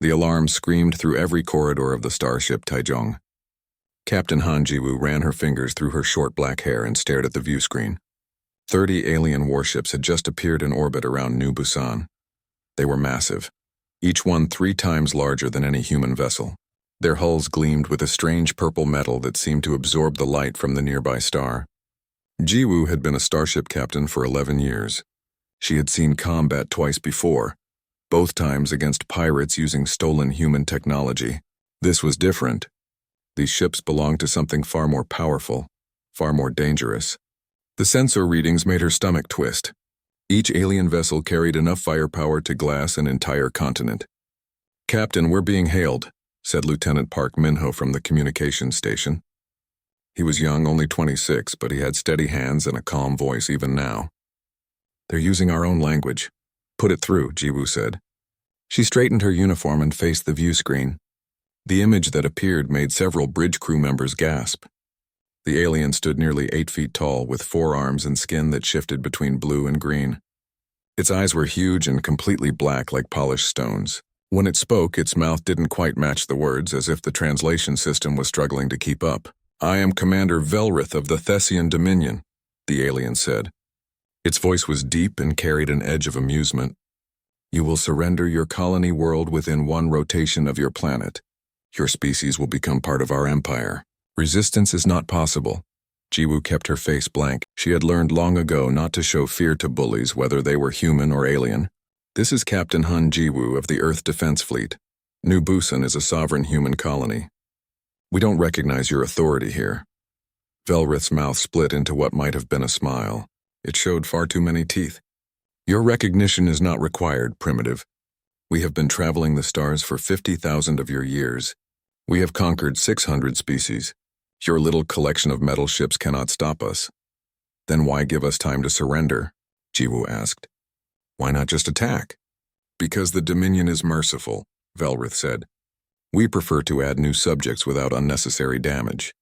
The alarm screamed through every corridor of the starship Taizhong. Captain Han Jiwoo ran her fingers through her short black hair and stared at the view screen. 30 alien warships had just appeared in orbit around New Busan. They were massive, each one 3 times larger than any human vessel. Their hulls gleamed with a strange purple metal that seemed to absorb the light from the nearby star. Jiwoo had been a starship captain for 11 years. She had seen combat twice before, both times against pirates using stolen human technology. This was different. These ships belonged to something far more powerful, far more dangerous. The sensor readings made her stomach twist. Each alien vessel carried enough firepower to glass an entire continent. "Captain, we're being hailed," said Lieutenant Park Min-ho from the communications station. He was young, only 26, but he had steady hands and a calm voice even now. "They're using our own language." "Put it through," Jiwoo said. She straightened her uniform and faced the view screen. The image that appeared made several bridge crew members gasp. The alien stood nearly 8 feet tall, with 4 arms and skin that shifted between blue and green. Its eyes were huge and completely black like polished stones. When it spoke, its mouth didn't quite match the words, as if the translation system was struggling to keep up. "I am Commander Velrith of the Thessian Dominion," the alien said. Its voice was deep and carried an edge of amusement. "You will surrender your colony world within 1 rotation of your planet. Your species will become part of our empire. Resistance is not possible." Jiwoo kept her face blank. She had learned long ago not to show fear to bullies, whether they were human or alien. "This is Captain Han Jiwoo of the Earth Defense Fleet. New Busan is a sovereign human colony. We don't recognize your authority here." Velrith's mouth split into what might have been a smile. It showed far too many teeth. "Your recognition is not required, primitive. We have been traveling the stars for 50,000 of your years. We have conquered 600 species. Your little collection of metal ships cannot stop us." "Then why give us time to surrender?" Jiwoo asked. "Why not just attack?" "Because the Dominion is merciful," Velrith said. "We prefer to add new subjects without unnecessary damage.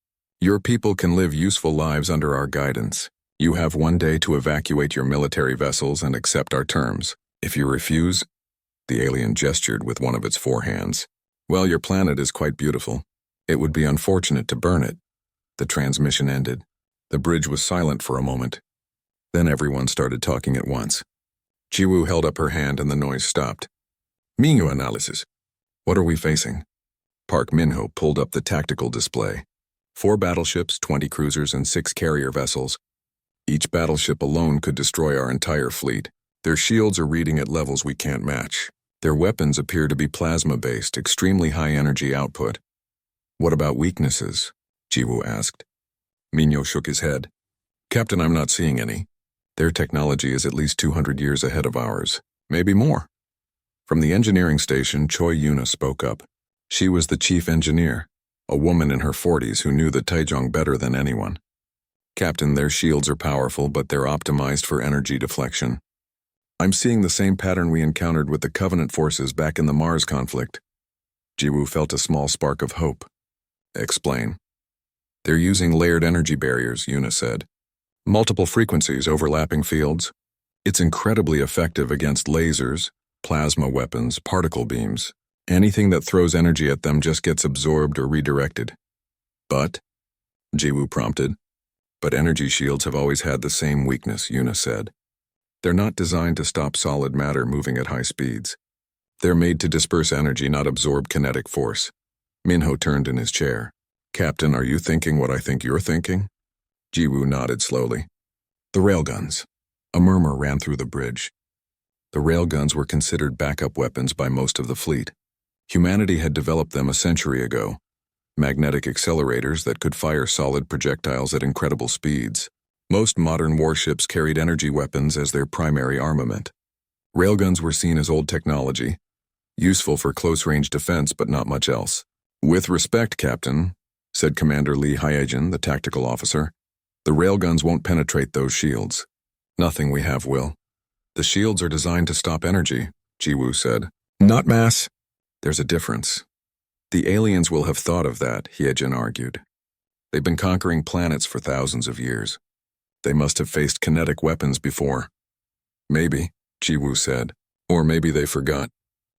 Your people can live useful lives under our guidance. You have 1 day to evacuate your military vessels and accept our terms. If you refuse," the alien gestured with one of its 4 hands, "well, your planet is quite beautiful. It would be unfortunate to burn it." The transmission ended. The bridge was silent for a moment. Then everyone started talking at once. Jiwoo held up her hand and the noise stopped. "Mingyu analysis. What are we facing?" Park Min-ho pulled up the tactical display. 4 battleships, 20 cruisers, and 6 carrier vessels. Each battleship alone could destroy our entire fleet. Their shields are reading at levels we can't match. Their weapons appear to be plasma-based, extremely high energy output. "What about weaknesses?" Jiwoo asked. Minyo shook his head. "Captain, I'm not seeing any. Their technology is at least 200 years ahead of ours, maybe more." From the engineering station, Choi Yuna spoke up. She was the chief engineer, a woman in her 40s who knew the Taizhong better than anyone. "Captain, their shields are powerful, but they're optimized for energy deflection. I'm seeing the same pattern we encountered with the Covenant forces back in the Mars conflict." Jiwoo felt a small spark of hope. "Explain." "They're using layered energy barriers," Yuna said. "Multiple frequencies, overlapping fields. It's incredibly effective against lasers, plasma weapons, particle beams. Anything that throws energy at them just gets absorbed or redirected." "But?" Jiwoo prompted. "But energy shields have always had the same weakness," Yuna said. "They're not designed to stop solid matter moving at high speeds. They're made to disperse energy, not absorb kinetic force." Minho turned in his chair. "Captain, are you thinking what I think you're thinking?" Jiwoo nodded slowly. "The railguns." A murmur ran through the bridge. The railguns were considered backup weapons by most of the fleet. Humanity had developed them a century ago. Magnetic accelerators that could fire solid projectiles at incredible speeds. Most modern warships carried energy weapons as their primary armament. Railguns were seen as old technology, useful for close-range defense but not much else. "With respect, Captain," said Commander Lee Hyejin, the tactical officer, "the railguns won't penetrate those shields. Nothing we have will. The shields are designed to stop energy," Jiwoo said. "Not mass." "There's a difference. The aliens will have thought of that," Hyejin argued. "They've been conquering planets for thousands of years. They must have faced kinetic weapons before." "Maybe," Jiwoo said. "Or maybe they forgot."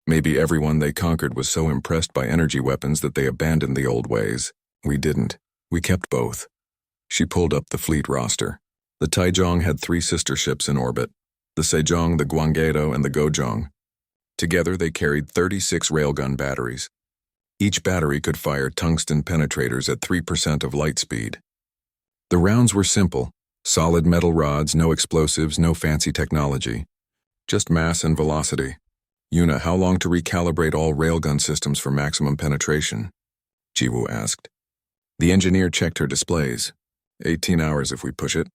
Maybe everyone they conquered was so impressed by energy weapons that they abandoned the old ways. We didn't. We kept both. She pulled up the fleet roster. The Taizhong had 3 sister ships in orbit, the Sejong, the Guanggedo, and the Gojong. Together they carried 36 railgun batteries. Each battery could fire tungsten penetrators at 3% of light speed. The rounds were simple, solid metal rods, no explosives, no fancy technology. Just mass and velocity. Yuna, how long to recalibrate all railgun systems for maximum penetration? Jiwoo asked. The engineer checked her displays. 18 hours if we push it.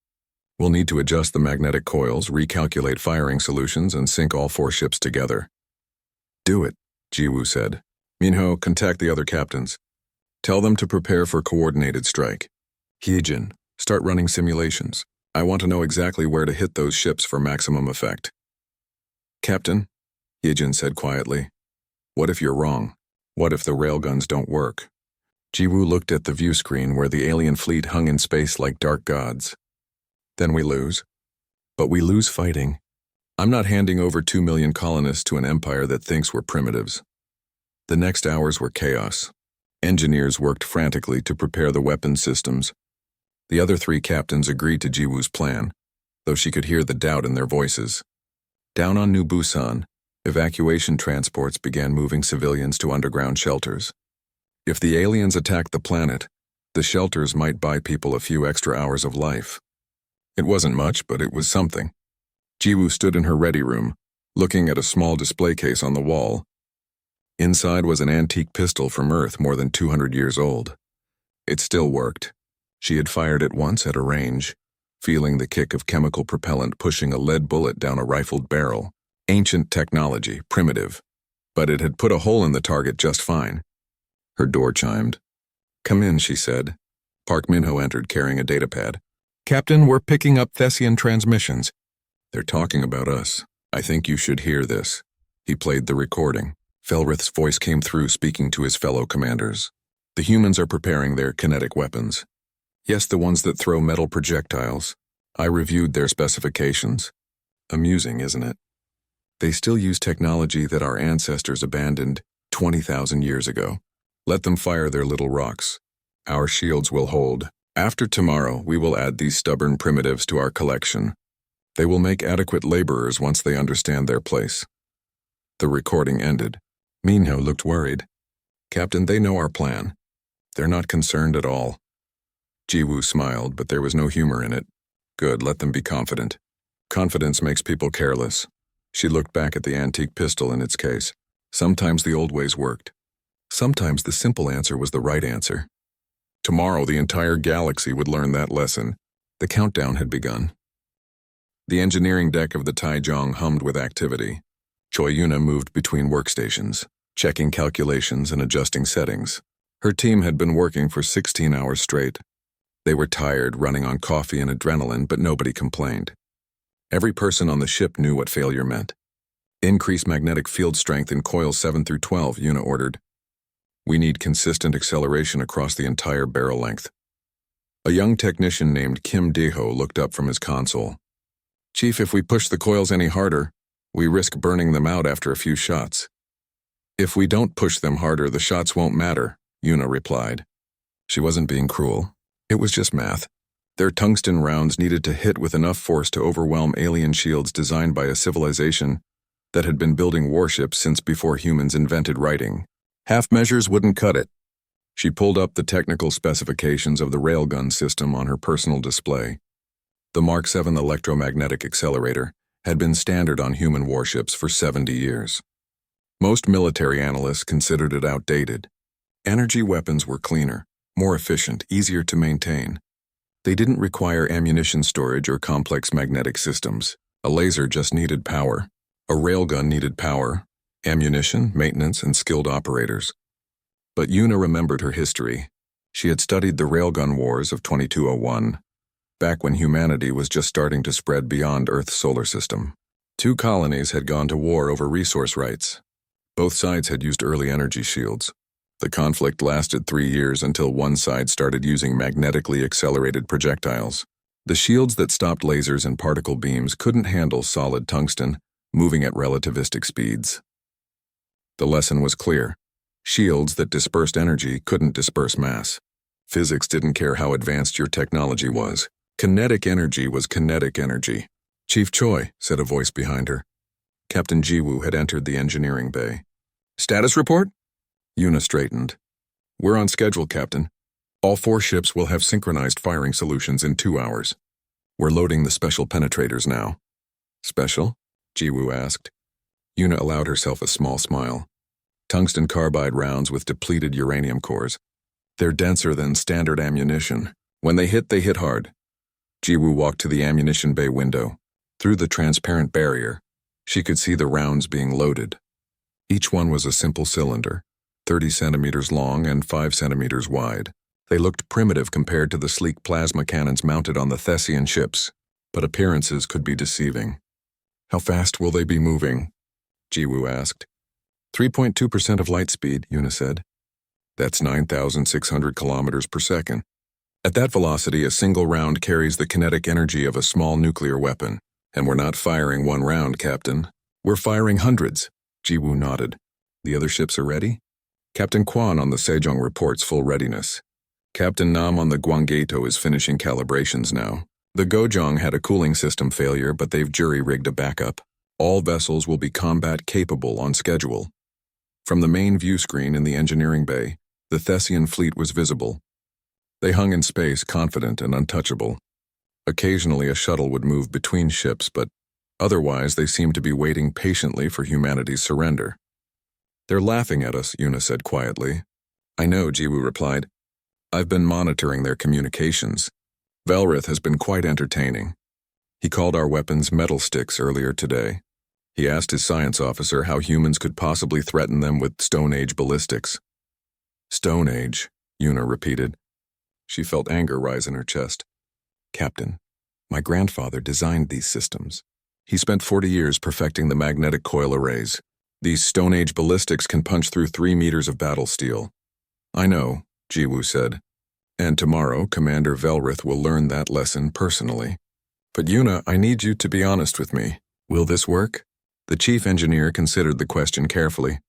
We'll need to adjust the magnetic coils, recalculate firing solutions, and sync all 4 ships together. Do it, Jiwoo said. Minho, contact the other captains. Tell them to prepare for coordinated strike. Hyejin, start running simulations. I want to know exactly where to hit those ships for maximum effect. Captain, Hyejin said quietly, what if you're wrong? What if the railguns don't work? Jiwoo looked at the view screen where the alien fleet hung in space like dark gods. Then we lose. But we lose fighting. I'm not handing over 2 million colonists to an empire that thinks we're primitives. The next hours were chaos. Engineers worked frantically to prepare the weapon systems. The other 3 captains agreed to Jiwoo's plan, though she could hear the doubt in their voices. Down on New Busan, evacuation transports began moving civilians to underground shelters. If the aliens attacked the planet, the shelters might buy people a few extra hours of life. It wasn't much, but it was something. Jiwoo stood in her ready room, looking at a small display case on the wall. Inside was an antique pistol from Earth more than 200 years old. It still worked. She had fired it once at a range, feeling the kick of chemical propellant pushing a lead bullet down a rifled barrel. Ancient technology, primitive. But it had put a hole in the target just fine. Her door chimed. Come in, she said. Park Minho entered carrying a datapad. Captain, we're picking up Thessian transmissions. They're talking about us. I think you should hear this. He played the recording. Felrith's voice came through, speaking to his fellow commanders. The humans are preparing their kinetic weapons. Yes, the ones that throw metal projectiles. I reviewed their specifications. Amusing, isn't it? They still use technology that our ancestors abandoned 20,000 years ago. Let them fire their little rocks. Our shields will hold. After tomorrow, we will add these stubborn primitives to our collection. They will make adequate laborers once they understand their place. The recording ended. Minho looked worried. Captain, they know our plan. They're not concerned at all. Jiwoo smiled, but there was no humor in it. Good, let them be confident. Confidence makes people careless. She looked back at the antique pistol in its case. Sometimes the old ways worked. Sometimes the simple answer was the right answer. Tomorrow the entire galaxy would learn that lesson. The countdown had begun. The engineering deck of the Taizhong hummed with activity. Choi Yuna moved between workstations, checking calculations and adjusting settings. Her team had been working for 16 hours straight. They were tired, running on coffee and adrenaline, but nobody complained. Every person on the ship knew what failure meant. Increase magnetic field strength in coils 7 through 12, Yuna ordered. We need consistent acceleration across the entire barrel length. A young technician named Kim Deho looked up from his console. Chief, if we push the coils any harder, we risk burning them out after a few shots. If we don't push them harder, the shots won't matter, Yuna replied. She wasn't being cruel. It was just math. Their tungsten rounds needed to hit with enough force to overwhelm alien shields designed by a civilization that had been building warships since before humans invented writing. Half measures wouldn't cut it. She pulled up the technical specifications of the railgun system on her personal display. The Mark 7 electromagnetic accelerator had been standard on human warships for 70 years. Most military analysts considered it outdated. Energy weapons were cleaner, more efficient, easier to maintain. They didn't require ammunition storage or complex magnetic systems. A laser just needed power. A railgun needed power, ammunition, maintenance, and skilled operators. But Yuna remembered her history. She had studied the railgun wars of 2201, back when humanity was just starting to spread beyond Earth's solar system. 2 colonies had gone to war over resource rights. Both sides had used early energy shields. The conflict lasted 3 years until one side started using magnetically accelerated projectiles. The shields that stopped lasers and particle beams couldn't handle solid tungsten, moving at relativistic speeds. The lesson was clear. Shields that dispersed energy couldn't disperse mass. Physics didn't care how advanced your technology was. Kinetic energy was kinetic energy. "Chief Choi," said a voice behind her. Captain Jiwoo had entered the engineering bay. "Status report?" Yuna straightened. "We're on schedule, Captain. All 4 ships will have synchronized firing solutions in 2 hours. We're loading the special penetrators now." "Special?" Jiwoo asked. Yuna allowed herself a small smile. "Tungsten carbide rounds with depleted uranium cores. They're denser than standard ammunition. When they hit hard." Jiwoo walked to the ammunition bay window. Through the transparent barrier, she could see the rounds being loaded. Each one was a simple cylinder, 30 centimeters long and 5 centimeters wide. They looked primitive compared to the sleek plasma cannons mounted on the Thessian ships, but appearances could be deceiving. "How fast will they be moving?" Jiwoo asked. 3.2% of light speed, Yuna said. That's 9,600 kilometers per second. At that velocity, a single round carries the kinetic energy of a small nuclear weapon. And we're not firing 1 round, Captain. We're firing hundreds. Jiwoo nodded. "The other ships are ready?" "Captain Kwan on the Sejong reports full readiness. Captain Nam on the Gwangato is finishing calibrations now. The Gojong had a cooling system failure, but they've jury-rigged a backup. All vessels will be combat-capable on schedule." From the main view screen in the engineering bay, the Thessian fleet was visible. They hung in space, confident and untouchable. Occasionally a shuttle would move between ships, but otherwise they seemed to be waiting patiently for humanity's surrender. "They're laughing at us," Yuna said quietly. "I know," Jiwoo replied. "I've been monitoring their communications. Velrith has been quite entertaining. He called our weapons metal sticks earlier today. He asked his science officer how humans could possibly threaten them with Stone Age ballistics." "Stone Age," Yuna repeated. She felt anger rise in her chest. "Captain, my grandfather designed these systems. He spent 40 years perfecting the magnetic coil arrays. These Stone Age ballistics can punch through 3 meters of battle steel." "I know," Jiwoo said. "And tomorrow, Commander Velrith will learn that lesson personally. But Yuna, I need you to be honest with me. Will this work?" The chief engineer considered the question carefully.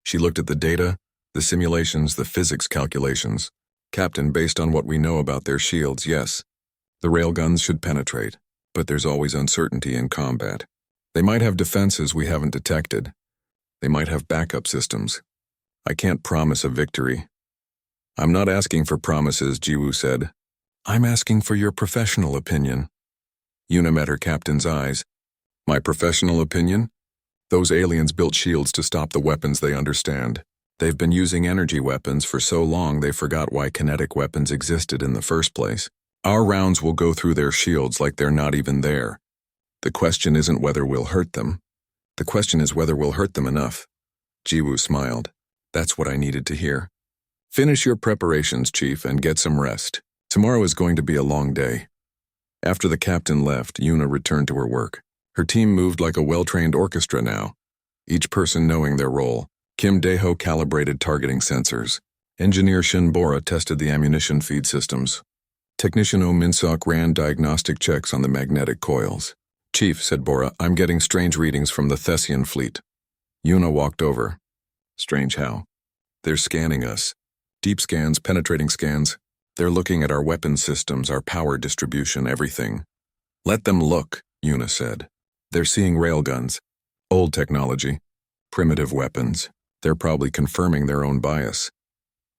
She looked at the data, the simulations, the physics calculations. "Captain, based on what we know about their shields, yes. The railguns should penetrate, but there's always uncertainty in combat. They might have defenses we haven't detected. They might have backup systems. I can't promise a victory." "I'm not asking for promises," Jiwoo said. "I'm asking for your professional opinion." Yuna met her captain's eyes. "My professional opinion? Those aliens built shields to stop the weapons they understand. They've been using energy weapons for so long they forgot why kinetic weapons existed in the first place. Our rounds will go through their shields like they're not even there. The question isn't whether we'll hurt them. The question is whether we'll hurt them enough." Jiwoo smiled. "That's what I needed to hear. Finish your preparations, Chief, and get some rest. Tomorrow is going to be a long day." After the captain left, Yuna returned to her work. Her team moved like a well-trained orchestra now, each person knowing their role. Kim Daeho calibrated targeting sensors. Engineer Shin Bora tested the ammunition feed systems. Technician Oh Min-sok ran diagnostic checks on the magnetic coils. "Chief," said Bora, "I'm getting strange readings from the Thessian fleet." Yuna walked over. "Strange how?" "They're scanning us. Deep scans, penetrating scans. They're looking at our weapon systems, our power distribution, everything." "Let them look," Yuna said. "They're seeing railguns. Old technology. Primitive weapons. They're probably confirming their own bias."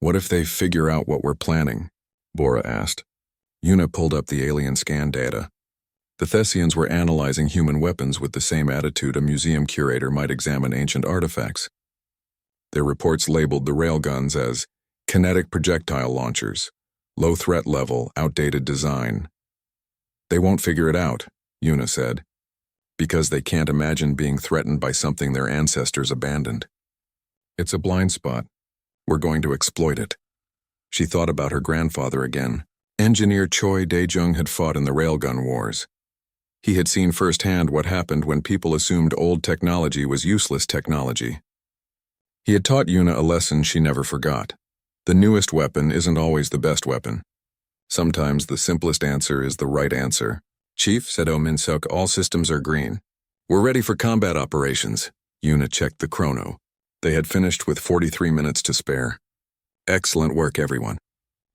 "What if they figure out what we're planning?" Bora asked. Yuna pulled up the alien scan data. The Thessians were analyzing human weapons with the same attitude a museum curator might examine ancient artifacts. Their reports labeled the railguns as kinetic projectile launchers, low threat level, outdated design. "They won't figure it out," Yuna said, "because they can't imagine being threatened by something their ancestors abandoned. It's a blind spot. We're going to exploit it." She thought about her grandfather again. Engineer Choi Dae-jung had fought in the railgun wars. He had seen firsthand what happened when people assumed old technology was useless technology. He had taught Yuna a lesson she never forgot. The newest weapon isn't always the best weapon. Sometimes the simplest answer is the right answer. "Chief," said Oh Min-sok, "all systems are green. We're ready for combat operations." Yuna checked the chrono. They had finished with 43 minutes to spare. Excellent work, everyone.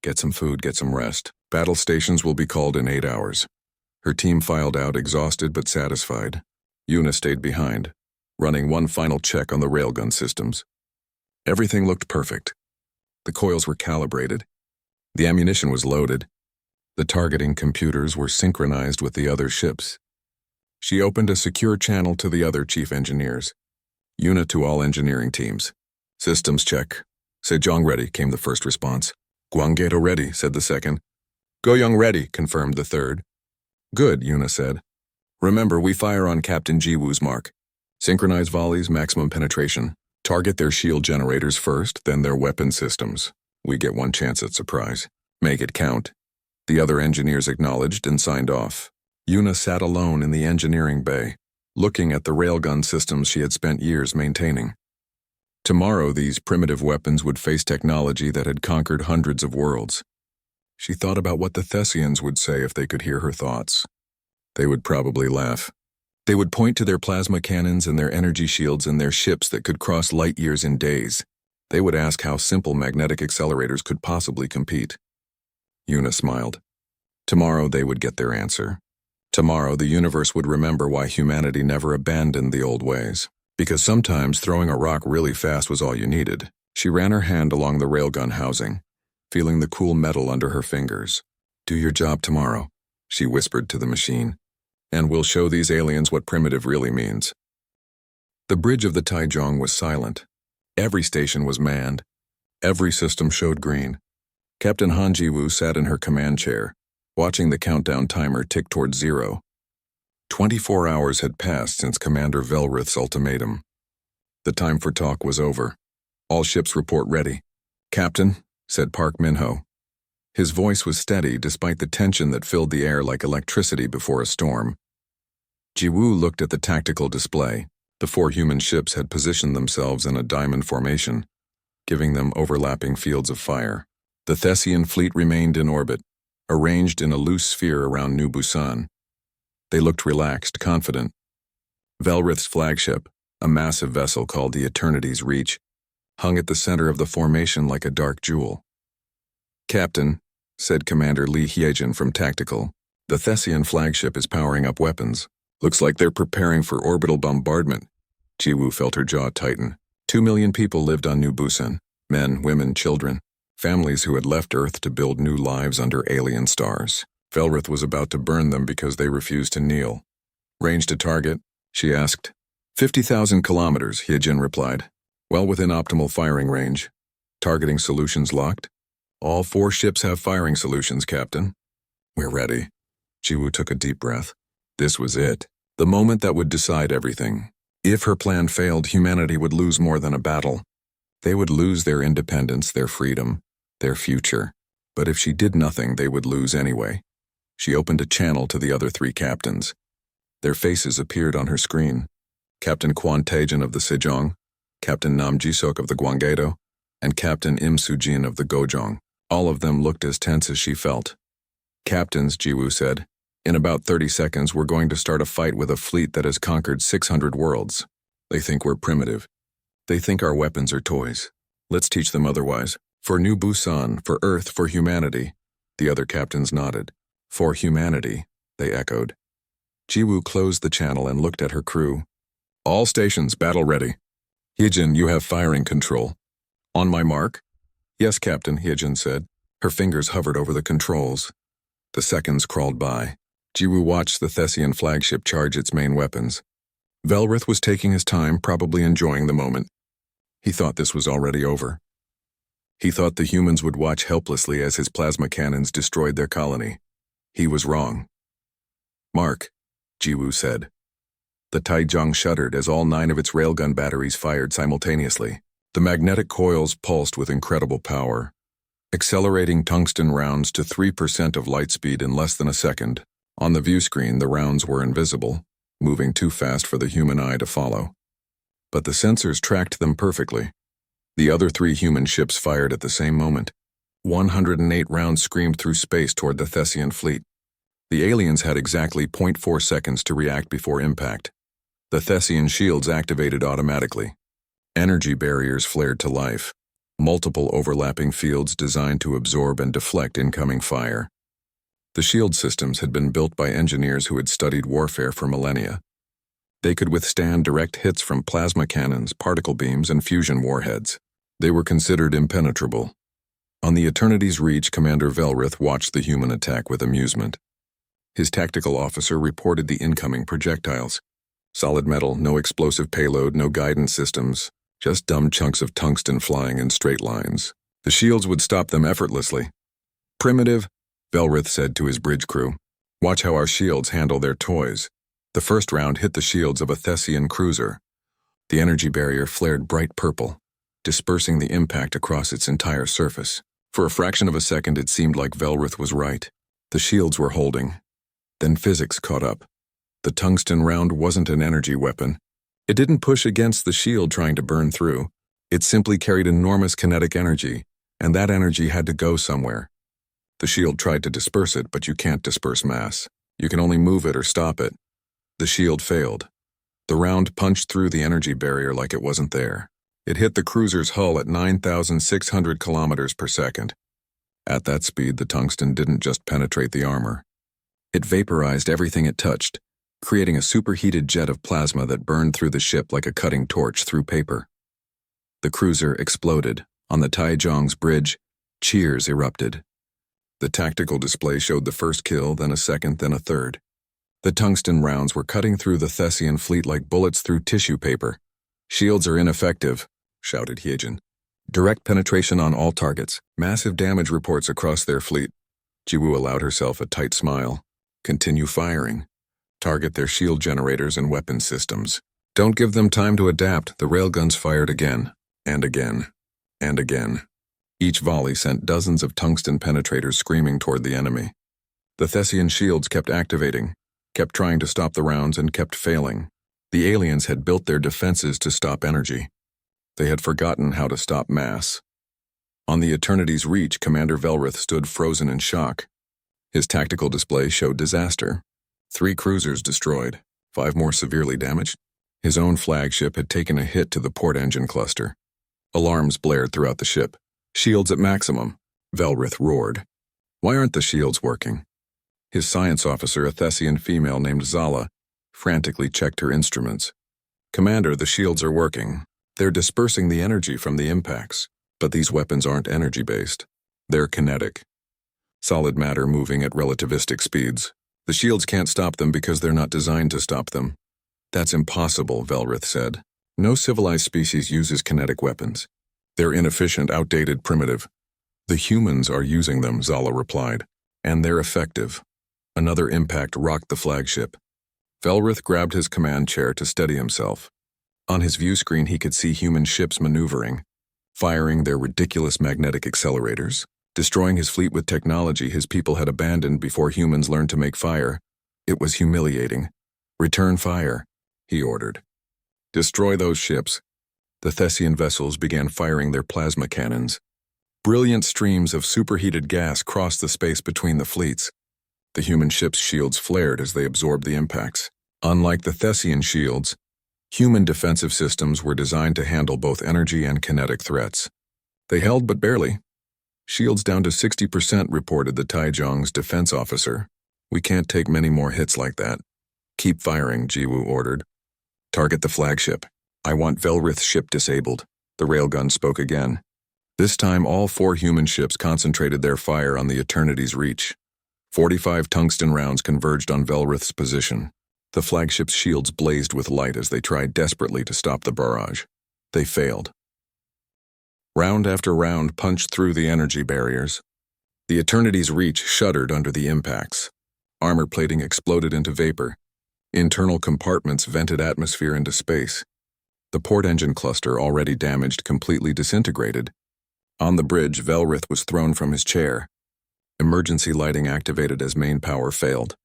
Get some food, get some rest. Battle stations will be called in 8 hours. Her team filed out, exhausted but satisfied. Una stayed behind, running one final check on the railgun systems. Everything looked perfect. The coils were calibrated. The ammunition was loaded. The targeting computers were synchronized with the other ships. She opened a secure channel to the other chief engineers. Una to all engineering teams. Systems check. Sejong ready, came the first response. Gwanggaeto ready, said the second. Goyoung ready, confirmed the third. Good, Una said. Remember, we fire on Captain Jiwoo's mark. Synchronize volleys, maximum penetration. Target their shield generators first, then their weapon systems. We get one chance at surprise. Make it count. The other engineers acknowledged and signed off. Una sat alone in the engineering bay, looking at the railgun systems she had spent years maintaining. Tomorrow, these primitive weapons would face technology that had conquered hundreds of worlds. She thought about what the Thessians would say if they could hear her thoughts. They would probably laugh. They would point to their plasma cannons and their energy shields and their ships that could cross light years in days. They would ask how simple magnetic accelerators could possibly compete. Una smiled. Tomorrow they would get their answer. Tomorrow the universe would remember why humanity never abandoned the old ways. Because sometimes throwing a rock really fast was all you needed. She ran her hand along the railgun housing, feeling the cool metal under her fingers. Do your job tomorrow, she whispered to the machine, and we'll show these aliens what primitive really means. The bridge of the Taichung was silent. Every station was manned. Every system showed green. Captain Han Jiwoo sat in her command chair, watching the countdown timer tick toward 0. 24 hours had passed since Commander Velrith's ultimatum. The time for talk was over. All ships report ready. Captain, said Park Min-ho. His voice was steady despite the tension that filled the air like electricity before a storm. Jiwoo looked at the tactical display. The 4 human ships had positioned themselves in a diamond formation, giving them overlapping fields of fire. The Thessian fleet remained in orbit, arranged in a loose sphere around New Busan. They looked relaxed, confident. Velrith's flagship, a massive vessel called the Eternity's Reach, hung at the center of the formation like a dark jewel. Captain, said Commander Lee Hyejin from Tactical, the Thessian flagship is powering up weapons. Looks like they're preparing for orbital bombardment. Jiwoo felt her jaw tighten. 2 million people lived on New Busan. Men, women, children. Families who had left Earth to build new lives under alien stars. Velrith was about to burn them because they refused to kneel. Range to target? She asked. 50,000 kilometers, Hyejin replied. Well within optimal firing range. Targeting solutions locked? All 4 ships have firing solutions, Captain. We're ready. Jiwoo took a deep breath. This was it. The moment that would decide everything. If her plan failed, humanity would lose more than a battle. They would lose their independence, their freedom, their future. But if she did nothing, they would lose anyway. She opened a channel to the other 3 captains. Their faces appeared on her screen. Captain Kwon Taejin of the Sejong, Captain Nam Jisok of the Gwanggaeto, and Captain Im Soo-jin of the Gojong. All of them looked as tense as she felt. Captains, Jiwoo said, in about 30 seconds we're going to start a fight with a fleet that has conquered 600 worlds. They think we're primitive. They think our weapons are toys. Let's teach them otherwise. For New Busan, for Earth, for humanity. The other captains nodded. For humanity, they echoed. Jiwoo closed the channel and looked at her crew. All stations, battle ready. Hyejin, you have firing control. On my mark? Yes, Captain, Hyejin said. Her fingers hovered over the controls. The seconds crawled by. Jiwoo watched the Thessian flagship charge its main weapons. Velrith was taking his time, probably enjoying the moment. He thought this was already over. He thought the humans would watch helplessly as his plasma cannons destroyed their colony. He was wrong. Mark, Jiwoo said. The Taichung shuddered as all 9 of its railgun batteries fired simultaneously. The magnetic coils pulsed with incredible power, accelerating tungsten rounds to 3% of light speed in less than a second. On the view screen, the rounds were invisible, moving too fast for the human eye to follow. But the sensors tracked them perfectly. The other 3 human ships fired at the same moment. 108 rounds screamed through space toward the Thessian fleet. The aliens had exactly 0.4 seconds to react before impact. The Thessian shields activated automatically. Energy barriers flared to life, multiple overlapping fields designed to absorb and deflect incoming fire. The shield systems had been built by engineers who had studied warfare for millennia. They could withstand direct hits from plasma cannons, particle beams, and fusion warheads. They were considered impenetrable. On the Eternity's Reach, Commander Velrith watched the human attack with amusement. His tactical officer reported the incoming projectiles. Solid metal, no explosive payload, no guidance systems, just dumb chunks of tungsten flying in straight lines. The shields would stop them effortlessly. "Primitive," Velrith said to his bridge crew. "Watch how our shields handle their toys." The first round hit the shields of a Thessian cruiser. The energy barrier flared bright purple, dispersing the impact across its entire surface. For a fraction of a second, it seemed like Velrith was right. The shields were holding. Then physics caught up. The tungsten round wasn't an energy weapon. It didn't push against the shield trying to burn through. It simply carried enormous kinetic energy, and that energy had to go somewhere. The shield tried to disperse it, but you can't disperse mass. You can only move it or stop it. The shield failed. The round punched through the energy barrier like it wasn't there. It hit the cruiser's hull at 9,600 kilometers per second. At that speed, the tungsten didn't just penetrate the armor. It vaporized everything it touched, creating a superheated jet of plasma that burned through the ship like a cutting torch through paper. The cruiser exploded. On the Taizhong's bridge, cheers erupted. The tactical display showed the first kill, then a second, then a third. The tungsten rounds were cutting through the Thessian fleet like bullets through tissue paper. "Shields are ineffective," shouted Hyejin. "Direct penetration on all targets. Massive damage reports across their fleet." Jiwoo allowed herself a tight smile. "Continue firing. Target their shield generators and weapon systems. Don't give them time to adapt." The railguns fired again, and again, and again. Each volley sent dozens of tungsten penetrators screaming toward the enemy. The Thessian shields kept activating, kept trying to stop the rounds, and kept failing. The aliens had built their defenses to stop energy. They had forgotten how to stop mass. On the Eternity's Reach, Commander Velrith stood frozen in shock. His tactical display showed disaster. 3 cruisers destroyed, 5 more severely damaged. His own flagship had taken a hit to the port engine cluster. Alarms blared throughout the ship. "Shields at maximum," Velrith roared. "Why aren't the shields working?" His science officer, a Thessian female named Zala, frantically checked her instruments. "Commander, the shields are working. They're dispersing the energy from the impacts. But these weapons aren't energy-based. They're kinetic. Solid matter moving at relativistic speeds. The shields can't stop them because they're not designed to stop them." "That's impossible," Velrith said. "No civilized species uses kinetic weapons. They're inefficient, outdated, primitive." "The humans are using them," Zala replied. "And they're effective." Another impact rocked the flagship. Velrith grabbed his command chair to steady himself. On his view screen, he could see human ships maneuvering, firing their ridiculous magnetic accelerators, destroying his fleet with technology his people had abandoned before humans learned to make fire. It was humiliating. "Return fire," he ordered. "Destroy those ships." The Thessian vessels began firing their plasma cannons. Brilliant streams of superheated gas crossed the space between the fleets. The human ships' shields flared as they absorbed the impacts. Unlike the Thessian shields, human defensive systems were designed to handle both energy and kinetic threats. They held but barely. "Shields down to 60%, reported the Taizhong's defense officer. "We can't take many more hits like that." "Keep firing," Jiwoo ordered. "Target the flagship. I want Velrith's ship disabled." The railgun spoke again. This time, all 4 human ships concentrated their fire on the Eternity's Reach. 45 tungsten rounds converged on Velrith's position. The flagship's shields blazed with light as they tried desperately to stop the barrage. They failed. Round after round punched through the energy barriers. The Eternity's Reach shuddered under the impacts. Armor plating exploded into vapor. Internal compartments vented atmosphere into space. The port engine cluster, already damaged, completely disintegrated. On the bridge, Velrith was thrown from his chair. Emergency lighting activated as main power failed.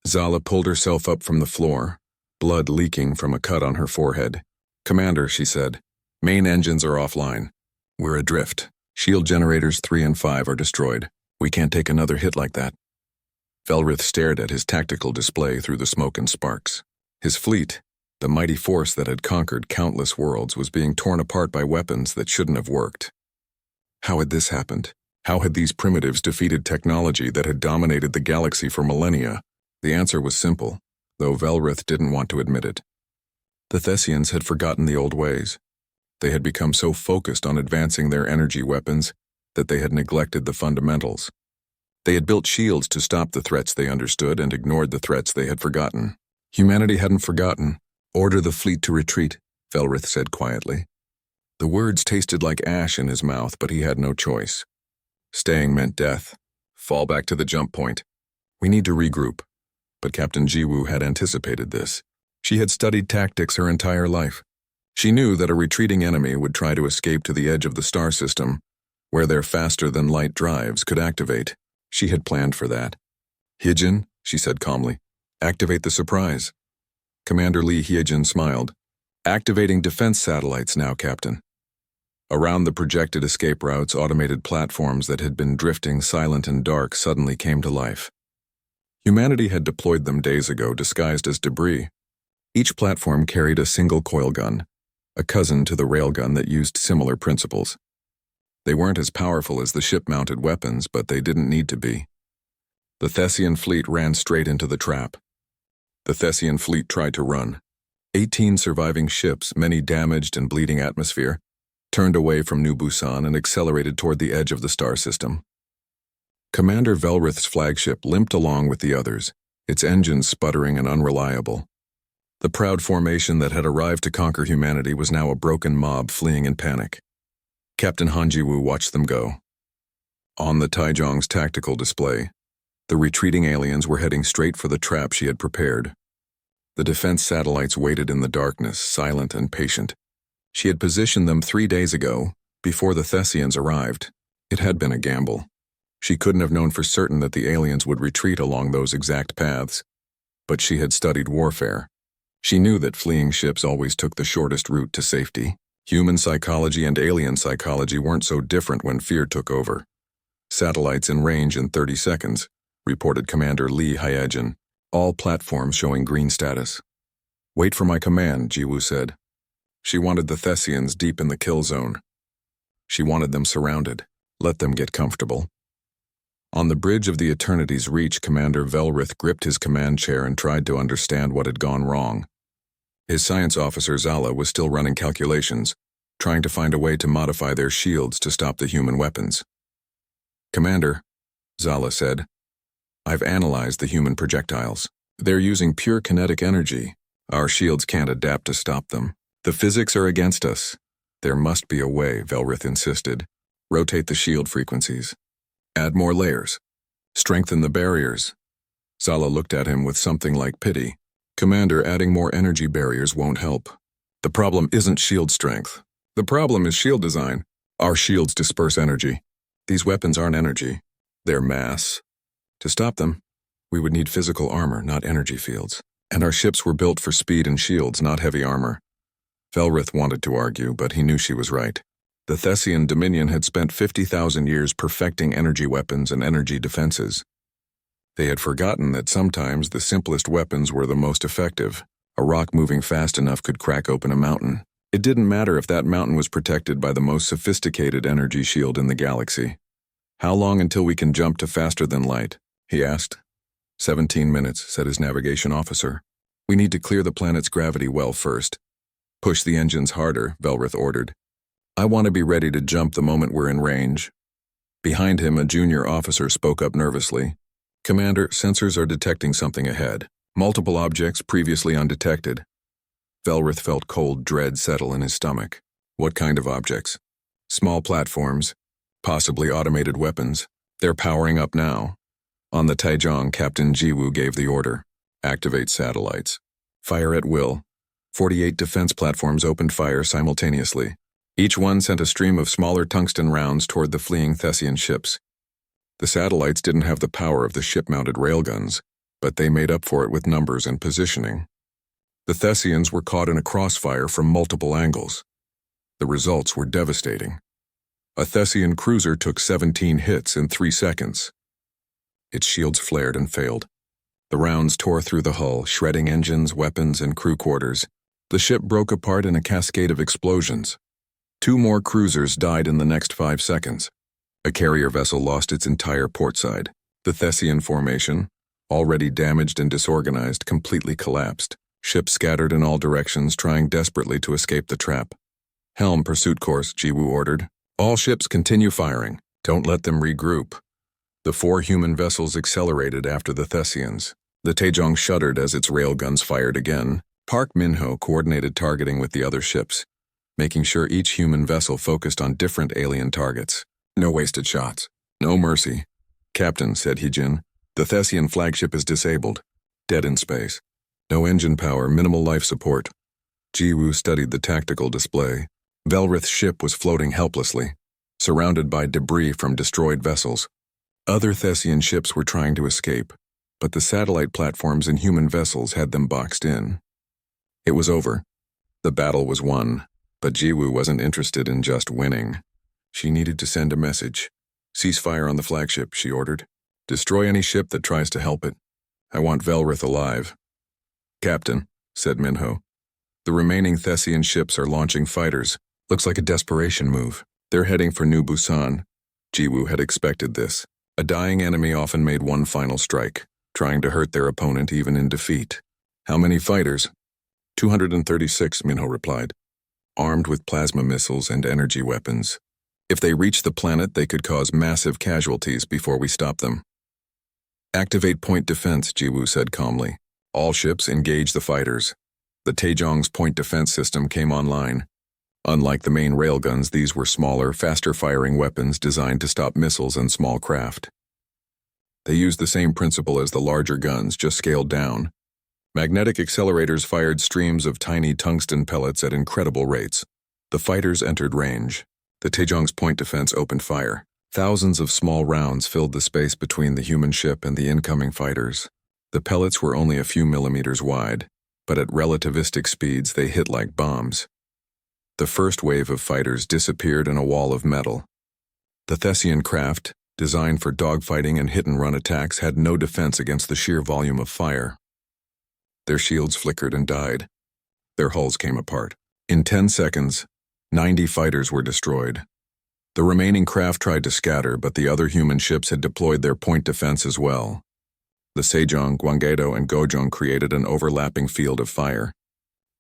Zala pulled herself up from the floor, blood leaking from a cut on her forehead. "Commander," she said, "main engines are offline. We're adrift. Shield generators 3 and 5 are destroyed. We can't take another hit like that." Velrith stared at his tactical display through the smoke and sparks. His fleet, The mighty force that had conquered countless worlds was being torn apart by weapons that shouldn't have worked. How had this happened? How had these primitives defeated technology that had dominated the galaxy for millennia? The answer was simple, though Velrith didn't want to admit it. The Thessians had forgotten the old ways. They had become so focused on advancing their energy weapons that they had neglected the fundamentals. They had built shields to stop the threats they understood and ignored the threats they had forgotten. Humanity hadn't forgotten. "Order the fleet to retreat," Velrith said quietly. The words tasted like ash in his mouth, but he had no choice. Staying meant death. Fall back to the jump point. We need to regroup. But Captain Jiwoo had anticipated this. She had studied tactics her entire life. She knew that a retreating enemy would try to escape to the edge of the star system, where their faster-than-light drives could activate. She had planned for that. "Hyejin," she said calmly, "activate the surprise." Commander Lee Hyejin smiled. "Activating defense satellites now, Captain." Around the projected escape routes, automated platforms that had been drifting silent and dark suddenly came to life. Humanity had deployed them days ago, disguised as debris. Each platform carried a single coil gun, a cousin to the railgun that used similar principles. They weren't as powerful as the ship-mounted weapons, but they didn't need to be. The Thessian fleet ran straight into the trap. The Thessian fleet tried to run. 18 surviving ships, many damaged and bleeding atmosphere, turned away from New Busan and accelerated toward the edge of the star system. Commander Velrith's flagship limped along with the others, its engines sputtering and unreliable. The proud formation that had arrived to conquer humanity was now a broken mob fleeing in panic. Captain Han Jiwoo watched them go. On the Taijong's tactical display, the retreating aliens were heading straight for the trap she had prepared. The defense satellites waited in the darkness, silent and patient. She had positioned them 3 days ago, before the Thessians arrived. It had been a gamble. She couldn't have known for certain that the aliens would retreat along those exact paths. But she had studied warfare. She knew that fleeing ships always took the shortest route to safety. Human psychology and alien psychology weren't so different when fear took over. "Satellites in range in 30 seconds, reported Commander Lee Hyejin, all platforms showing green status. "Wait for my command," Jiwoo said. She wanted the Thessians deep in the kill zone. She wanted them surrounded. Let them get comfortable. On the bridge of the Eternity's Reach, Commander Velrith gripped his command chair and tried to understand what had gone wrong. His science officer Zala was still running calculations, trying to find a way to modify their shields to stop the human weapons. "Commander," Zala said, "I've analyzed the human projectiles. They're using pure kinetic energy. Our shields can't adapt to stop them. The physics are against us." "There must be a way," Velrith insisted. "Rotate the shield frequencies. Add more layers. Strengthen the barriers." Zala looked at him with something like pity. "Commander, adding more energy barriers won't help. The problem isn't shield strength. The problem is shield design. Our shields disperse energy. These weapons aren't energy. They're mass. To stop them, we would need physical armor, not energy fields. And our ships were built for speed and shields, not heavy armor." Velrith wanted to argue, but he knew she was right. The Thessian Dominion had spent 50,000 years perfecting energy weapons and energy defenses. They had forgotten that sometimes the simplest weapons were the most effective. A rock moving fast enough could crack open a mountain. It didn't matter if that mountain was protected by the most sophisticated energy shield in the galaxy. "How long until we can jump to faster than light?" he asked. 17 minutes, said his navigation officer. "We need to clear the planet's gravity well first." "Push the engines harder," Velrith ordered. "I want to be ready to jump the moment we're in range." Behind him, a junior officer spoke up nervously. "Commander, sensors are detecting something ahead. Multiple objects previously undetected." Velrith felt cold dread settle in his stomach. "What kind of objects?" "Small platforms, possibly automated weapons. They're powering up now." On the Taijong, Captain Jiwoo gave the order. "Activate satellites. Fire at will." 48 defense platforms opened fire simultaneously. Each one sent a stream of smaller tungsten rounds toward the fleeing Thessian ships. The satellites didn't have the power of the ship-mounted railguns, but they made up for it with numbers and positioning. The Thessians were caught in a crossfire from multiple angles. The results were devastating. A Thessian cruiser took 17 hits in 3 seconds. Its shields flared and failed. The rounds tore through the hull, shredding engines, weapons, and crew quarters. The ship broke apart in a cascade of explosions. 2 more cruisers died in the next 5 seconds. A carrier vessel lost its entire portside. The Thessian formation, already damaged and disorganized, completely collapsed. Ships scattered in all directions, trying desperately to escape the trap. "Helm pursuit course," Jiwoo ordered. "All ships continue firing. Don't let them regroup." The 4 human vessels accelerated after the Thessians. The Taejong shuddered as its railguns fired again. Park Minho coordinated targeting with the other ships, making sure each human vessel focused on different alien targets. No wasted shots. No mercy. "Captain," said Heejin, "the Thessian flagship is disabled. Dead in space. No engine power, minimal life support." Jiwoo studied the tactical display. Velrith's ship was floating helplessly, surrounded by debris from destroyed vessels. Other Thessian ships were trying to escape, but the satellite platforms and human vessels had them boxed in. It was over. The battle was won, but Jiwoo wasn't interested in just winning. She needed to send a message. "Cease fire on the flagship," she ordered. "Destroy any ship that tries to help it. I want Velrith alive." "Captain," said Minho, "the remaining Thessian ships are launching fighters. Looks like a desperation move. They're heading for New Busan." Jiwoo had expected this. A dying enemy often made one final strike, trying to hurt their opponent even in defeat. "How many fighters?" 236, Minho replied, armed with plasma missiles and energy weapons. "If they reach the planet, they could cause massive casualties before we stop them." "Activate point defense," Jiwoo said calmly. "All ships engage the fighters." The Taejong's point defense system came online. Unlike the main railguns, these were smaller, faster-firing weapons designed to stop missiles and small craft. They used the same principle as the larger guns, just scaled down. Magnetic accelerators fired streams of tiny tungsten pellets at incredible rates. The fighters entered range. The Taejong's point defense opened fire. Thousands of small rounds filled the space between the human ship and the incoming fighters. The pellets were only a few millimeters wide, but at relativistic speeds they hit like bombs. The first wave of fighters disappeared in a wall of metal. The Thessian craft, designed for dogfighting and hit-and-run attacks, had no defense against the sheer volume of fire. Their shields flickered and died. Their hulls came apart. In 10 seconds, 90 fighters were destroyed. The remaining craft tried to scatter, but the other human ships had deployed their point defense as well. The Sejong, Gwanggaedo, and Gojong created an overlapping field of fire.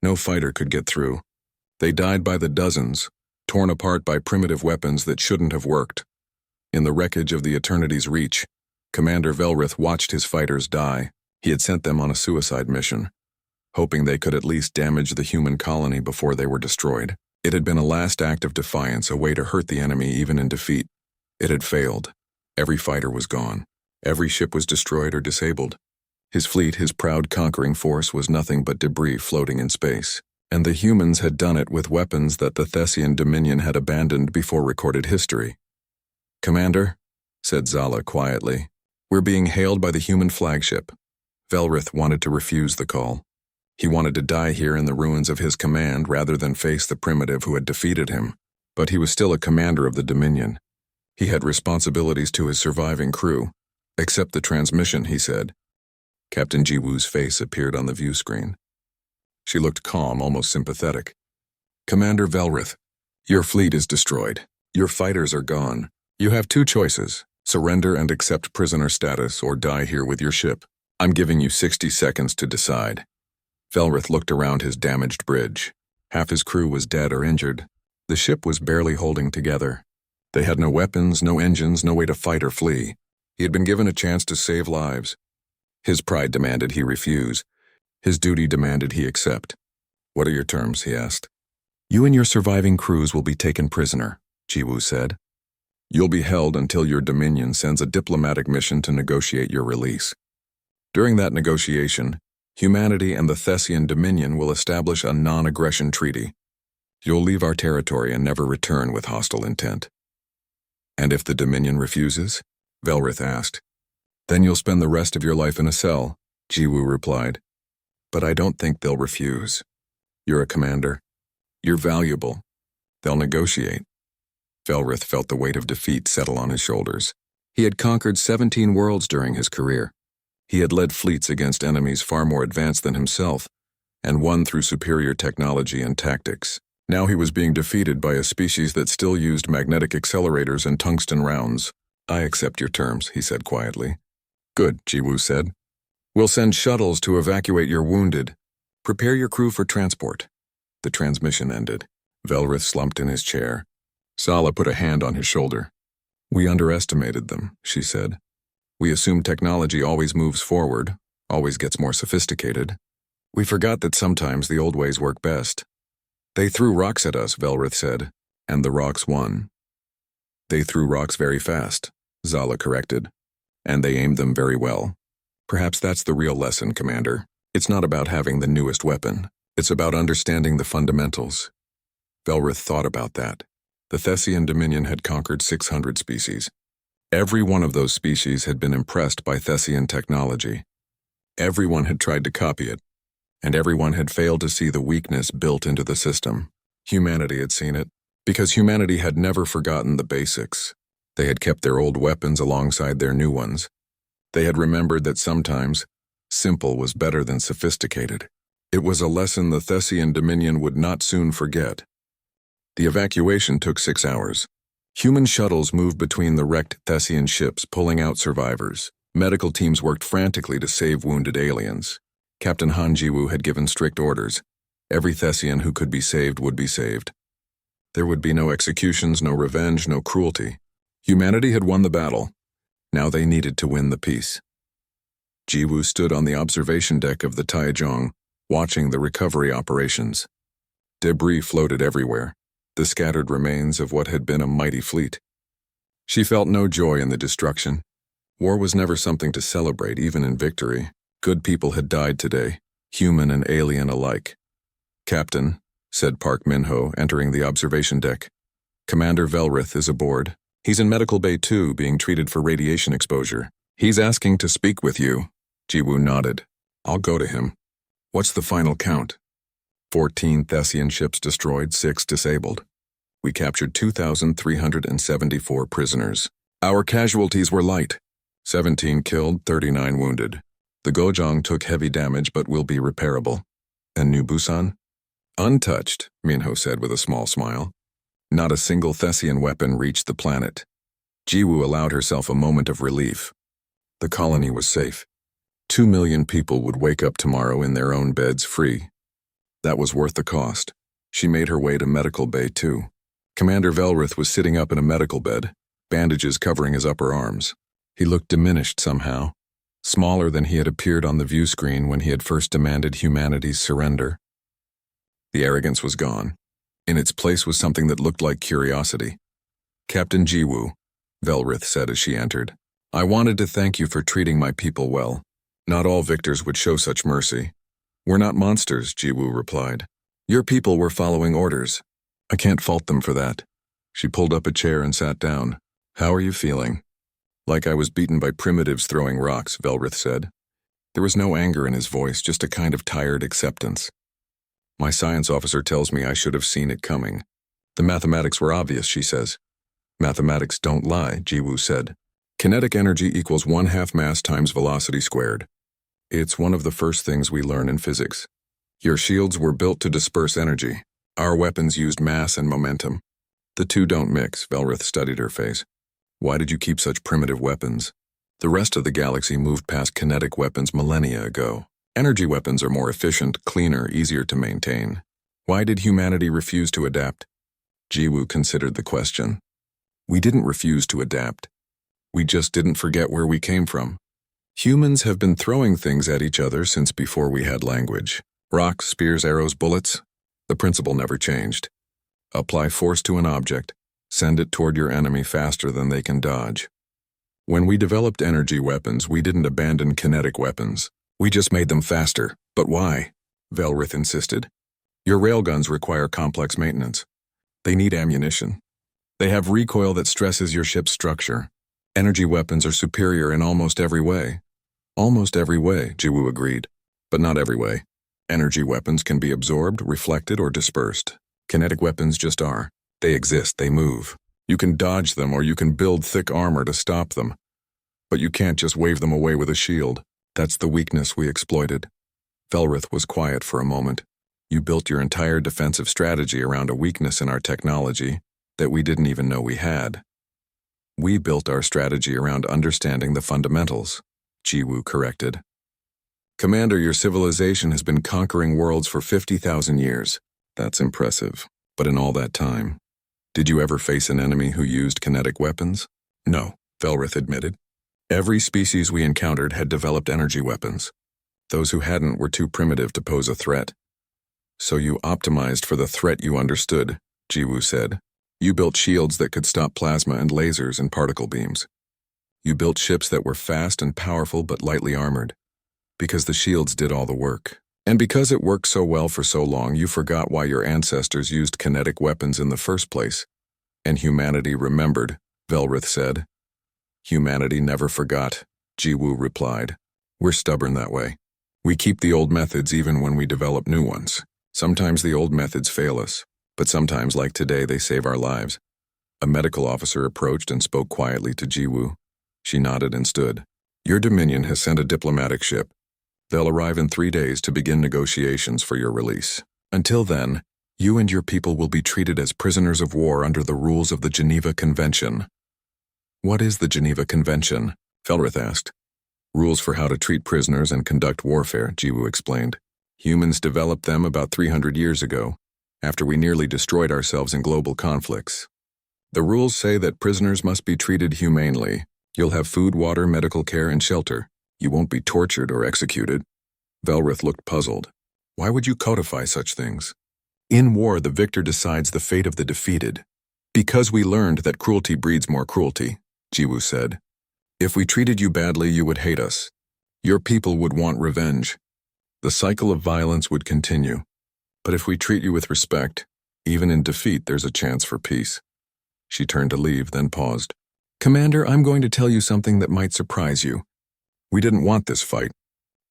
No fighter could get through. They died by the dozens, torn apart by primitive weapons that shouldn't have worked. In the wreckage of the Eternity's Reach, Commander Velrith watched his fighters die. He had sent them on a suicide mission, hoping they could at least damage the human colony before they were destroyed. It had been a last act of defiance, a way to hurt the enemy even in defeat. It had failed. Every fighter was gone. Every ship was destroyed or disabled. His fleet, his proud conquering force, was nothing but debris floating in space. And the humans had done it with weapons that the Thessian Dominion had abandoned before recorded history. "Commander," said Zala quietly, "we're being hailed by the human flagship." Velrith wanted to refuse the call. He wanted to die here in the ruins of his command rather than face the primitive who had defeated him. But he was still a commander of the Dominion. He had responsibilities to his surviving crew. "Accept the transmission," he said. Captain Jiwoo's face appeared on the view screen. She looked calm, almost sympathetic. "Commander Velrith, your fleet is destroyed. Your fighters are gone. You have 2 choices: surrender and accept prisoner status, or die here with your ship. I'm giving you 60 seconds to decide." Velrith looked around his damaged bridge. Half his crew was dead or injured. The ship was barely holding together. They had no weapons, no engines, no way to fight or flee. He had been given a chance to save lives. His pride demanded he refuse. His duty demanded he accept. "What are your terms?" he asked. "You and your surviving crews will be taken prisoner," Jiwoo said. "You'll be held until your Dominion sends a diplomatic mission to negotiate your release. During that negotiation, humanity and the Thessian Dominion will establish a non-aggression treaty. You'll leave our territory and never return with hostile intent." "And if the Dominion refuses?" Velrith asked. "Then you'll spend the rest of your life in a cell," Jiwoo replied. "But I don't think they'll refuse. You're a commander. You're valuable. They'll negotiate." Velrith felt the weight of defeat settle on his shoulders. He had conquered 17 worlds during his career. He had led fleets against enemies far more advanced than himself, and won through superior technology and tactics. Now he was being defeated by a species that still used magnetic accelerators and tungsten rounds. "I accept your terms," he said quietly. "Good," Jiwoo said. "We'll send shuttles to evacuate your wounded. Prepare your crew for transport." The transmission ended. Velrith slumped in his chair. Sala put a hand on his shoulder. "We underestimated them," she said. "We assumed technology always moves forward, always gets more sophisticated. We forgot that sometimes the old ways work best." "They threw rocks at us," Velrith said, "and the rocks won." "They threw rocks very fast," Zala corrected, "and they aimed them very well. Perhaps that's the real lesson, Commander. It's not about having the newest weapon. It's about understanding the fundamentals." Velrith thought about that. The Thessian Dominion had conquered 600 species. Every one of those species had been impressed by Thessian technology. Everyone had tried to copy it, and everyone had failed to see the weakness built into the system. Humanity had seen it, because humanity had never forgotten the basics. They had kept their old weapons alongside their new ones. They had remembered that sometimes simple was better than sophisticated. It was a lesson the Thessian Dominion would not soon forget. The evacuation took 6 hours. Human shuttles moved between the wrecked Thessian ships, pulling out survivors. Medical teams worked frantically to save wounded aliens. Captain Han Jiwoo had given strict orders. Every Thessian who could be saved would be saved. There would be no executions, no revenge, no cruelty. Humanity had won the battle. Now they needed to win the peace. Jiwoo stood on the observation deck of the Taejong, watching the recovery operations. Debris floated everywhere, the scattered remains of what had been a mighty fleet. She felt no joy in the destruction. War was never something to celebrate, even in victory. Good people had died today, human and alien alike. "Captain," said Park Minho, entering the observation deck. "Commander Velrith is aboard. He's in Medical Bay 2, being treated for radiation exposure. He's asking to speak with you." Jiwoo nodded. "I'll go to him." "What's the final count?" 14 Thessian ships destroyed, 6 disabled. We captured 2,374 prisoners. Our casualties were light. 17 killed, 39 wounded. The Gojong took heavy damage but will be repairable. And New Busan? "Untouched," Minho said with a small smile. Not a single Thessian weapon reached the planet. Jiwoo allowed herself a moment of relief. The colony was safe. 2 million people would wake up tomorrow in their own beds free. That was worth the cost. She made her way to Medical Bay 2. Commander Velrith was sitting up in a medical bed, bandages covering his upper arms. He looked diminished somehow, smaller than he had appeared on the view screen when he had first demanded humanity's surrender. The arrogance was gone. In its place was something that looked like curiosity. "Captain Jiwoo," Velrith said as she entered, "I wanted to thank you for treating my people well. Not all victors would show such mercy." "We're not monsters," Jiwoo replied. "Your people were following orders. I can't fault them for that." She pulled up a chair and sat down. "How are you feeling?" "Like I was beaten by primitives throwing rocks," Velrith said. There was no anger in his voice, just a kind of tired acceptance. "My science officer tells me I should have seen it coming. The mathematics were obvious," she says. "Mathematics don't lie," Jiwoo said. "Kinetic energy equals 1/2 mass times velocity squared. It's one of the first things we learn in physics. Your shields were built to disperse energy. Our weapons used mass and momentum. The two don't mix." Velrith studied her face. "Why did you keep such primitive weapons? The rest of the galaxy moved past kinetic weapons millennia ago. Energy weapons are more efficient, cleaner, easier to maintain. Why did humanity refuse to adapt?" Jiwoo considered the question. "We didn't refuse to adapt. We just didn't forget where we came from. Humans have been throwing things at each other since before we had language. Rocks, spears, arrows, bullets. The principle never changed. Apply force to an object. Send it toward your enemy faster than they can dodge. When we developed energy weapons, we didn't abandon kinetic weapons. We just made them faster. But why?" Velrith insisted. "Your railguns require complex maintenance. They need ammunition. They have recoil that stresses your ship's structure. Energy weapons are superior in almost every way." "Almost every way," Jiwoo agreed. "But not every way. Energy weapons can be absorbed, reflected, or dispersed. Kinetic weapons just are. They exist, they move. You can dodge them or you can build thick armor to stop them. But you can't just wave them away with a shield. That's the weakness we exploited. Velrith was quiet for a moment. You built your entire defensive strategy around a weakness in our technology that we didn't even know we had. We built our strategy around understanding the fundamentals, Jiwoo corrected. Commander, your civilization has been conquering worlds for 50,000 years. That's impressive. But in all that time, did you ever face an enemy who used kinetic weapons? No, Velrith admitted. Every species we encountered had developed energy weapons. Those who hadn't were too primitive to pose a threat. So you optimized for the threat you understood, Jiwoo said. You built shields that could stop plasma and lasers and particle beams. You built ships that were fast and powerful but lightly armored, because the shields did all the work. And because it worked so well for so long, you forgot why your ancestors used kinetic weapons in the first place. And humanity remembered, Velrith said. Humanity never forgot, Jiwoo replied. We're stubborn that way. We keep the old methods even when we develop new ones. Sometimes the old methods fail us, but sometimes, like today, they save our lives. A medical officer approached and spoke quietly to Jiwoo. She nodded and stood. Your Dominion has sent a diplomatic ship. They'll arrive in 3 days to begin negotiations for your release. Until then, you and your people will be treated as prisoners of war under the rules of the Geneva Convention. What is the Geneva Convention? Velrith asked. Rules for how to treat prisoners and conduct warfare, Jiwoo explained. Humans developed them about 300 years ago, after we nearly destroyed ourselves in global conflicts. The rules say that prisoners must be treated humanely. You'll have food, water, medical care, and shelter. You won't be tortured or executed. Velrith looked puzzled. Why would you codify such things? In war, the victor decides the fate of the defeated. Because we learned that cruelty breeds more cruelty, Jiwoo said. If we treated you badly, you would hate us. Your people would want revenge. The cycle of violence would continue. But if we treat you with respect, even in defeat, there's a chance for peace. She turned to leave, then paused. Commander, I'm going to tell you something that might surprise you. We didn't want this fight.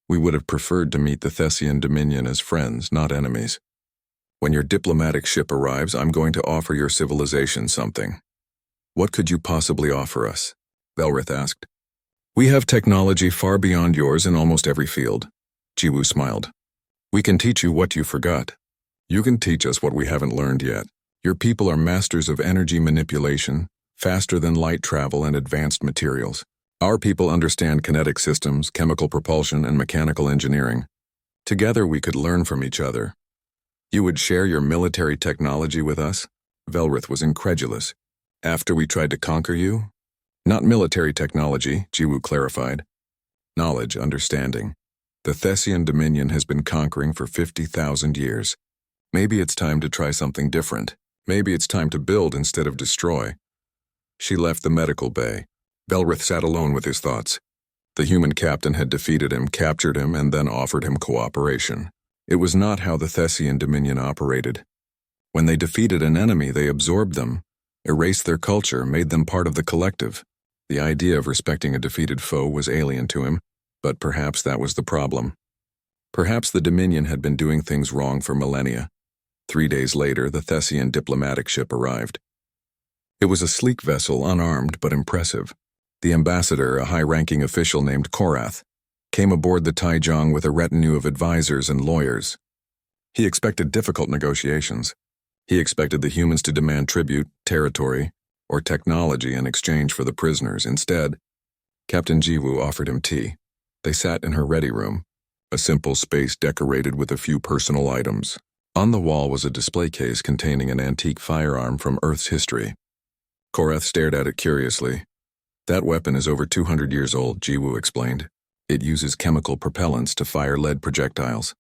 We would have preferred to meet the Thessian Dominion as friends, not enemies. When your diplomatic ship arrives, I'm going to offer your civilization something. What could you possibly offer us? Velrith asked. We have technology far beyond yours in almost every field. Jiwoo smiled. We can teach you what you forgot. You can teach us what we haven't learned yet. Your people are masters of energy manipulation, faster than light travel and advanced materials. Our people understand kinetic systems, chemical propulsion, and mechanical engineering. Together we could learn from each other. You would share your military technology with us? Velrith was incredulous. After we tried to conquer you? Not military technology, Jiwoo clarified. Knowledge, understanding. The Thessian Dominion has been conquering for 50,000 years. Maybe it's time to try something different. Maybe it's time to build instead of destroy. She left the medical bay. Velrith sat alone with his thoughts. The human captain had defeated him, captured him, and then offered him cooperation. It was not how the Thessian Dominion operated. When they defeated an enemy, they absorbed them, erased their culture, made them part of the collective. The idea of respecting a defeated foe was alien to him, but perhaps that was the problem. Perhaps the Dominion had been doing things wrong for millennia. 3 days later, the Thessian diplomatic ship arrived. It was a sleek vessel, unarmed but impressive. The ambassador, a high-ranking official named Korath, came aboard the Taijong with a retinue of advisors and lawyers. He expected difficult negotiations. He expected the humans to demand tribute, territory, or technology in exchange for the prisoners. Instead, Captain Jiwoo offered him tea. They sat in her ready room, a simple space decorated with a few personal items. On the wall was a display case containing an antique firearm from Earth's history. Korath stared at it curiously. That weapon is over 200 years old, Jiwoo explained. It uses chemical propellants to fire lead projectiles.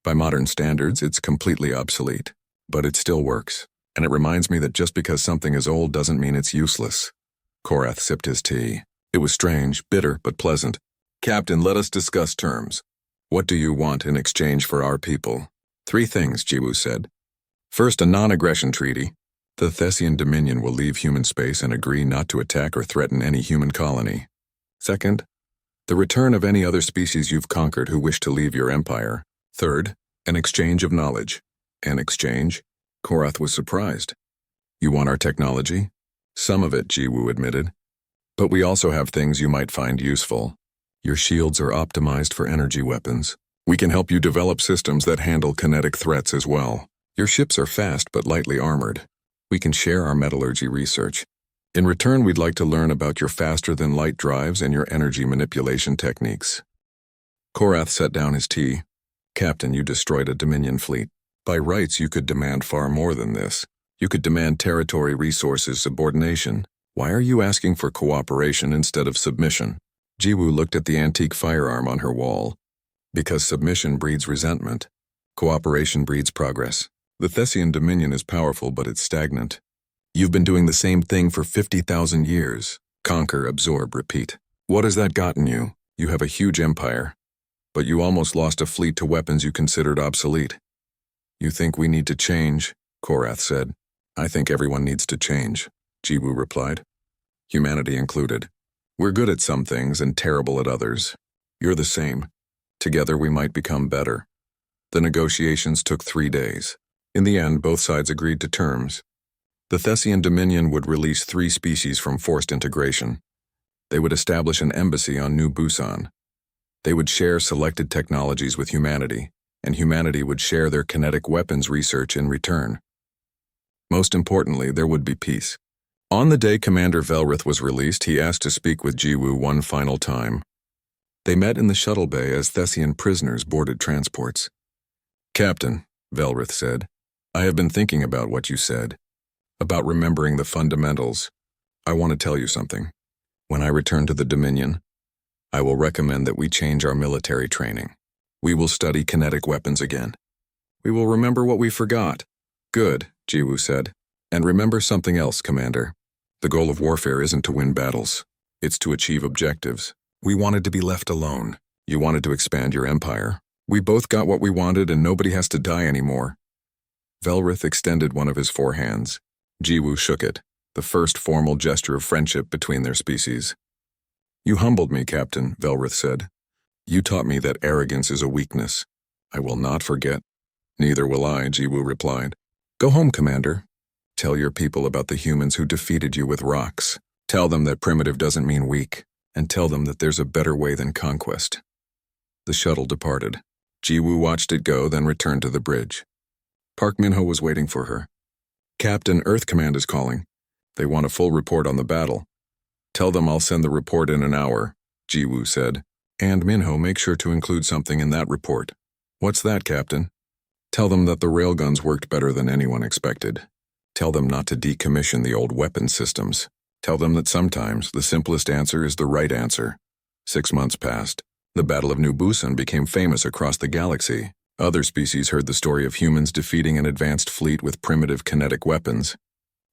By modern standards, it's completely obsolete, but it still works. And it reminds me that just because something is old doesn't mean it's useless. Korath sipped his tea. It was strange, bitter, but pleasant. Captain, let us discuss terms. What do you want in exchange for our people? 3 things, Jiwoo said. First, a non-aggression treaty. The Thessian Dominion will leave human space and agree not to attack or threaten any human colony. Second, the return of any other species you've conquered who wish to leave your empire. Third, an exchange of knowledge. An exchange? Korath was surprised. You want our technology? Some of it, Jiwoo admitted. But we also have things you might find useful. Your shields are optimized for energy weapons. We can help you develop systems that handle kinetic threats as well. Your ships are fast but lightly armored. We can share our metallurgy research. In return, we'd like to learn about your faster-than-light drives and your energy manipulation techniques." Korath set down his tea. "Captain, you destroyed a Dominion fleet. By rights, you could demand far more than this. You could demand territory, resources, subordination. Why are you asking for cooperation instead of submission?" Jiwoo looked at the antique firearm on her wall. "Because submission breeds resentment. Cooperation breeds progress. The Thessian Dominion is powerful, but it's stagnant. You've been doing the same thing for 50,000 years. Conquer, absorb, repeat. What has that gotten you? You have a huge empire, but you almost lost a fleet to weapons you considered obsolete." "You think we need to change?" Korath said. "I think everyone needs to change," Jiwoo replied. "Humanity included. We're good at some things and terrible at others. You're the same. Together we might become better." The negotiations took 3 days. In the end, both sides agreed to terms. The Thessian Dominion would release 3 species from forced integration. They would establish an embassy on New Busan. They would share selected technologies with humanity, and humanity would share their kinetic weapons research in return. Most importantly, there would be peace. On the day Commander Velrith was released, he asked to speak with Jiwoo one final time. They met in the shuttle bay as Thessian prisoners boarded transports. "Captain," Velrith said, "I have been thinking about what you said, about remembering the fundamentals. I want to tell you something. When I return to the Dominion, I will recommend that we change our military training. We will study kinetic weapons again. We will remember what we forgot." "Good," Jiwoo said. "And remember something else, Commander. The goal of warfare isn't to win battles. It's to achieve objectives. We wanted to be left alone. You wanted to expand your empire. We both got what we wanted and nobody has to die anymore." Velrith extended one of his 4 hands. Jiwoo shook it, the first formal gesture of friendship between their species. "You humbled me, Captain," Velrith said. "You taught me that arrogance is a weakness. I will not forget." "Neither will I," Jiwoo replied. "Go home, Commander. Tell your people about the humans who defeated you with rocks. Tell them that primitive doesn't mean weak, and tell them that there's a better way than conquest." The shuttle departed. Jiwoo watched it go, then returned to the bridge. Park Minho was waiting for her. "Captain, Earth Command is calling. They want a full report on the battle." "Tell them I'll send the report in an hour," Jiwoo said. "And Minho, make sure to include something in that report." "What's that, Captain?" "Tell them that the railguns worked better than anyone expected. Tell them not to decommission the old weapon systems. Tell them that sometimes the simplest answer is the right answer." 6 months passed. The Battle of New Busan became famous across the galaxy. Other species heard the story of humans defeating an advanced fleet with primitive kinetic weapons.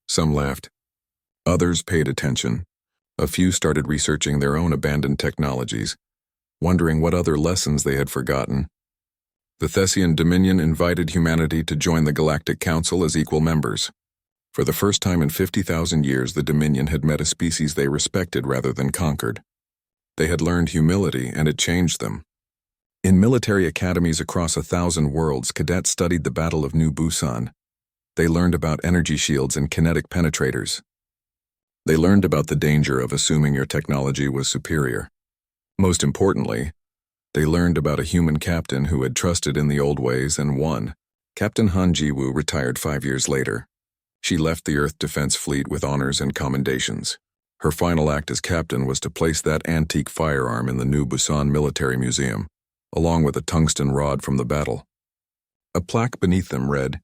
Some laughed. Others paid attention. A few started researching their own abandoned technologies, wondering what other lessons they had forgotten. The Thessian Dominion invited humanity to join the Galactic Council as equal members. For the first time in 50,000 years, the Dominion had met a species they respected rather than conquered. They had learned humility, and it changed them. In military academies across 1,000 worlds, cadets studied the Battle of New Busan. They learned about energy shields and kinetic penetrators. They learned about the danger of assuming your technology was superior. Most importantly, they learned about a human captain who had trusted in the old ways and won. Captain Han Jiwoo retired 5 years later. She left the Earth Defense Fleet with honors and commendations. Her final act as captain was to place that antique firearm in the New Busan Military Museum, along with a tungsten rod from the battle. A plaque beneath them read,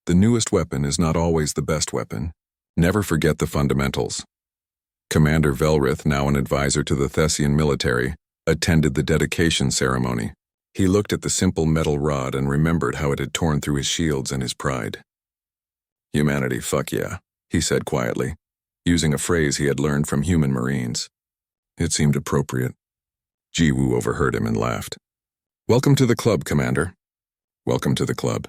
"The newest weapon is not always the best weapon. Never forget the fundamentals." Commander Velrith, now an advisor to the Thessian military, attended the dedication ceremony. He looked at the simple metal rod and remembered how it had torn through his shields and his pride. "Humanity, fuck yeah," he said quietly, using a phrase he had learned from human Marines. It seemed appropriate. Jiwoo overheard him and laughed. "Welcome to the club, Commander." "Welcome to the club."